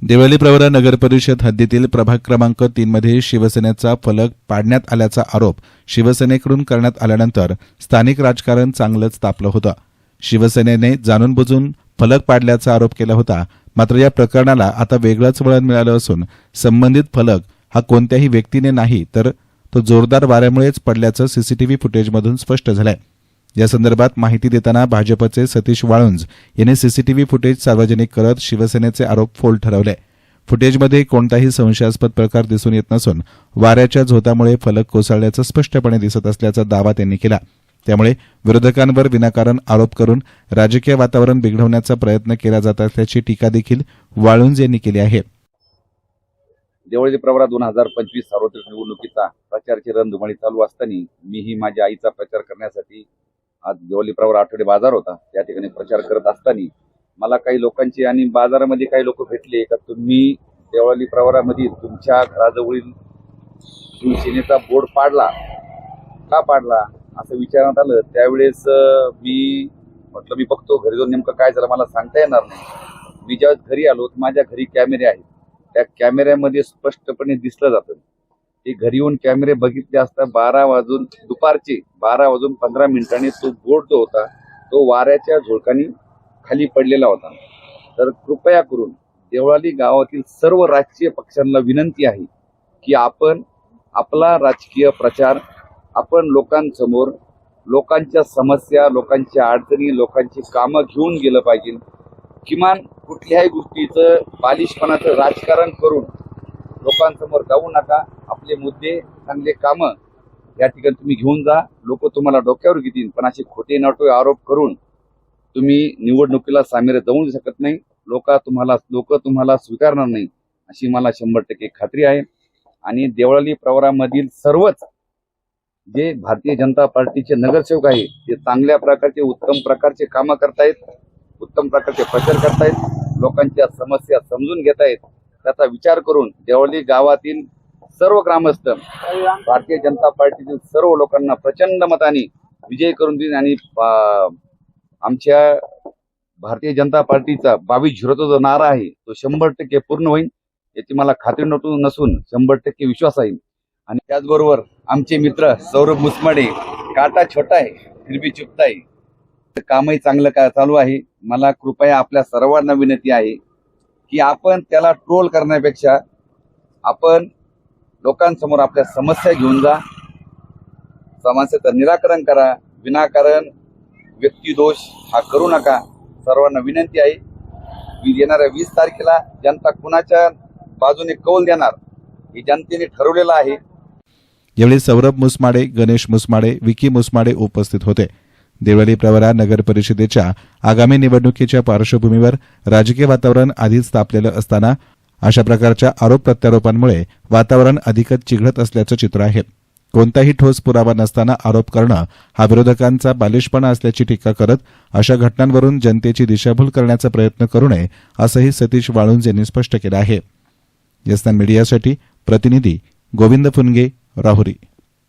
देवळी प्रवरा नगर परिषद हद्दीतील प्रभाग क्रमांक 3 मध्ये शिवसेनेचा फलक पाडण्यात आल्याचा आरोप शिवसेनेकडून करण्यात आल्यानंतर स्थानिक राजकारण चांगलंच तापलं होतं। शिवसेनेने जाणून बुजून फलक पाडल्याचा आरोप केला होता। मात्र या प्रकरणाला आता वेगळंच वळण मिळालं असून संबंधित फलक हा कोणत्याही व्यक्तीने नाही तर तो जोरदार वाऱ्यामुळेच पडल्याचं सीसीटीव्ही फुटेजमधून स्पष्ट झालंय। या संदर्भात माहिती देताना भाजपचे सतीश वाळुंज यांनी सीसीटीव्ही फुटेज सार्वजनिक करत शिवसेनेचे आरोप फोल ठरवले। फुटेजमध्ये कोणताही संशयास्पद प्रकार दिसून येत नसून वाऱ्याच्या झोतामुळे फलक कोसळल्याचं स्पष्टपणे दिसत असल्याचा दावा त्यांनी केला। त्यामुळे विरोधकांवर विनाकारण आरोप करून राजकीय वातावरण बिघडवण्याचा प्रयत्न केला जात असल्याची टीका देखील वाळुंज यांनी केली आहे। देवळी प्रवरा 2025 सार्वत्रिक निवडणुकीचा प्रचाराची रणधुमाळी चालू असताना मीही माझ्या आईचा प्रचार करण्यासाठी आज देवळी प्रवरा आठवडे बाजार होता, त्या ठिकाणी प्रचार करत असताना मला काही लोकांची आणि बाजारामध्ये काही लोक भेटले का तुम्ही देवळी प्रवरामध्ये तुमच्या घराजवळील शिवसेनेचा बोर्ड पाडला का पाडला असं विचारण्यात आलं। त्यावेळेस मी म्हटलं मी बघतो घरी जाऊन नेमकं काय झालं मला सांगता येणार नाही। मी ज्यावेळेस घरी आलो माझ्या घरी कॅमेरे आहेत, त्या कॅमेऱ्यामध्ये स्पष्टपणे दिसलं जातं। ते घरी येऊन कॅमेरे बघितले असता दुपारचे 12:15 तो बोर्ड जो होता तो वाऱ्याच्या झोळकानी खाली पडलेला होता। तर कृपया करून देवळाली गावातील सर्व राजकीय पक्षांना विनंती आहे की आपण आपला राजकीय प्रचार आपण लोकांसमोर लोकांच्या समस्या, लोकांच्या अडचणी, लोकांची कामं घेऊन गेलं पाहिजे। किमान कुठल्याही गोष्टीचं बालिशपणाचं राजकारण करून लोकांसमोर जाऊ नका। आपले मुद्दे, चांगले कामं या ठिकाणी तुम्ही घेऊन जा। लोक तुम्हाला डोक्यावर घेतील, पण असे खोटे नाटोळे आरोप करून तुम्ही निवडणुकीला सामोरे जाऊ शकत नाही। लोक तुम्हाला स्वीकारणार नाही अशी मला 100% खात्री आहे। आणि देवळी प्रवरामधील सर्वच जे भारतीय जनता पार्टीचे नगरसेवक आहे ते चांगल्या प्रकारचे उत्तम प्रकारचे कामं करतायत, उत्तम प्रकारचे प्रचार करतायत, लोकांच्या समस्या समजून घेतायत। त्याचा विचार करून देवळी गावातील सर्व ग्रामस्थ भारतीय जनता पार्टीतील सर्व लोकांना प्रचंड मताने विजय करून देईल आणि आमच्या भारतीय जनता पार्टीचा 22-0 जो नारा आहे तो 100% पूर्ण होईल याची मला खात्री नसून 100% विश्वास आहे। आणि त्याचबरोबर आमचे मित्र सौरभ मुसमाडे, काटा छोटा आहे फिर भी चुपता है, कामही चांगलं चालू आहे। मला कृपया आपल्या सर्वांना विनंती आहे की आपण त्याला ट्रोल करण्यापेक्षा आपण लोकांसमोर आपल्या समस्या घेऊन जा, समस्याचं निराकरण करा। विनाकारण व्यक्तिदोष हा करू नका। सर्वांना विनंती आहे की येणाऱ्या 20 तारखेला जनता कुणाच्या बाजूने कौल देणार हे जनतेने ठरवलेलं आहे। यावेळी सौरभ मुसमाडे, गणेश मुसमाडे, विकी मुसमाडे उपस्थित होते। देवळी प्रवरा नगर परिषदेच्या आगामी निवडणुकीच्या पार्श्वभूमीवर राजकीय वातावरण आधीच तापलेलं असताना अशा प्रकारच्या आरोप प्रत्यारोपांमुळे वातावरण अधिकच चिघळत असल्याचं चित्र आहे। कोणताही ठोस पुरावा नसताना आरोप करणं हा विरोधकांचा बालिशपणा असल्याची टीका करत अशा घटनांवरून जनतेची दिशाभूल करण्याचा प्रयत्न करू नये असंही सतीश वाळुंज यांनी स्पष्ट केलं आहे। यस्तान मीडियासाठी प्रतिनिधी गोविंद फुनगे, राहुरी।